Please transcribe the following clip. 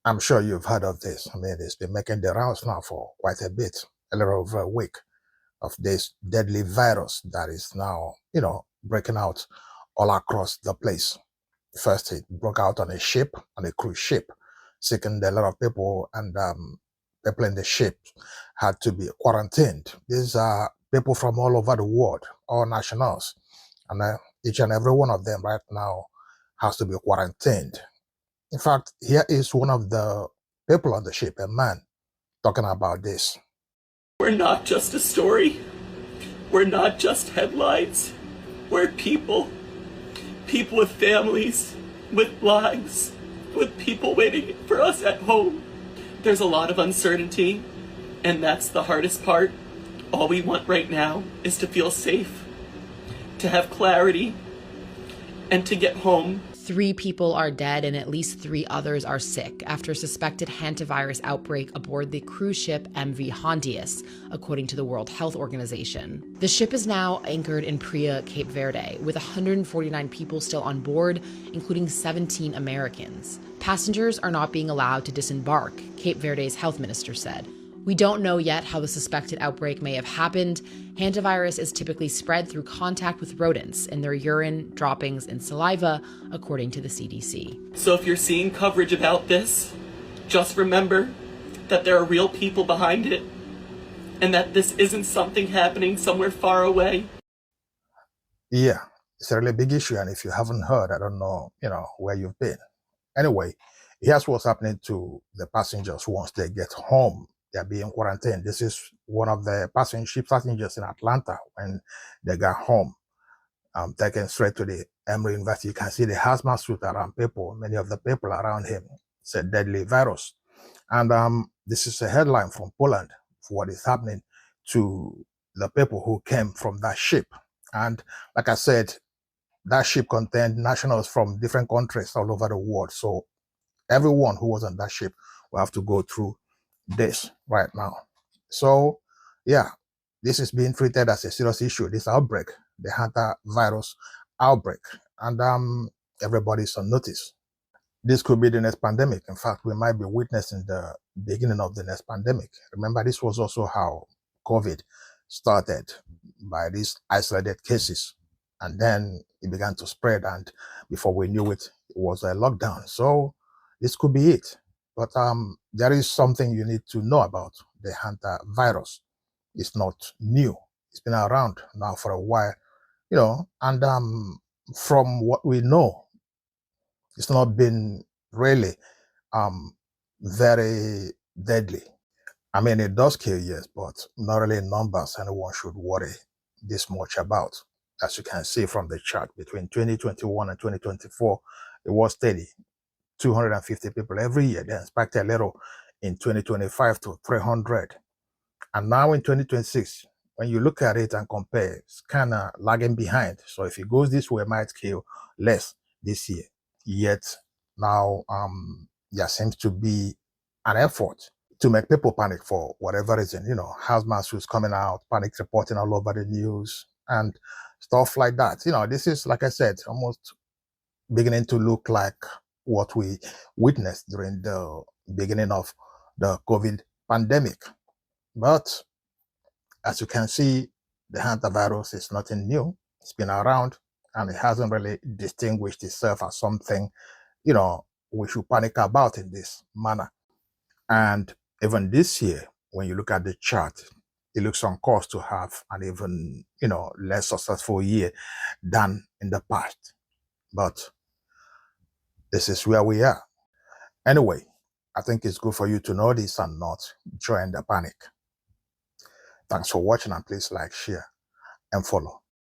I'm sure you've heard of this. I mean, it's been making the rounds now for quite a bit, a little over a week, of this deadly virus that is now, breaking out all across the place. First, it broke out on a ship, on a cruise ship, sickened a lot of people, and people in the ship had to be quarantined. These are people from all over the world, all nationals, and each and every one of them right now has to be quarantined. In fact, here is one of the people on the ship, a man, talking about this. We're not just a story. We're not just headlines. We're people. People with families, with lives, with people waiting for us at home. There's a lot of uncertainty, and that's the hardest part. All we want right now is to feel safe, to have clarity, and to get home. 3 people are dead and at least 3 others are sick after a suspected hantavirus outbreak aboard the cruise ship MV Hondius, according to the World Health Organization. The ship is now anchored in Praia, Cape Verde, with 149 people still on board, including 17 Americans. Passengers are not being allowed to disembark, Cape Verde's health minister said. We don't know yet how the suspected outbreak may have happened. Hantavirus is typically spread through contact with rodents in their urine, droppings, and saliva, according to the CDC. So if you're seeing coverage about this, just remember that there are real people behind it, and that this isn't something happening somewhere far away. Yeah, it's a really big issue, and if you haven't heard, I don't know, where you've been. Anyway, here's what's happening to the passengers once they get home. They're being quarantined. This is one of the ship passengers in Atlanta when they got home, taken straight to the Emory University. You can see the hazmat suit around people. Many of the people around him. It's a deadly virus. And this is a headline from Poland for what is happening to the people who came from that ship. And like I said, that ship contained nationals from different countries all over the world. So everyone who was on that ship will have to go through this right now. So yeah, this is being treated as a serious issue, this outbreak, the hantavirus outbreak, and everybody's on notice. This could be the next pandemic. In fact, we might be witnessing the beginning of the next pandemic. Remember, this was also how COVID started, by these isolated cases, and then it began to spread, and before we knew it, it was a lockdown. So this could be it. But there is something you need to know about the hantavirus. It's not new. It's been around now for a while, and from what we know, it's not been really very deadly. I mean, it does kill, yes, but not really in numbers anyone should worry this much about. As you can see from the chart, between 2021 and 2024, it was steady. 250 people every year. They expect a little in 2025 to 300. And now in 2026, when you look at it and compare, it's kind of lagging behind. So if it goes this way, it might kill less this year. Yet now there seems to be an effort to make people panic for whatever reason. Hazmat suits coming out, panic reporting all over the news and stuff like that. This is, like I said, almost beginning to look like what we witnessed during the beginning of the COVID pandemic. But as you can see, the hantavirus is nothing new. It's been around and it hasn't really distinguished itself as something, we should panic about in this manner. And even this year, when you look at the chart, it looks on course to have an even, less successful year than in the past. But this is where we are. Anyway, I think it's good for you to know this and not join the panic. Thanks for watching, and please like, share, and follow.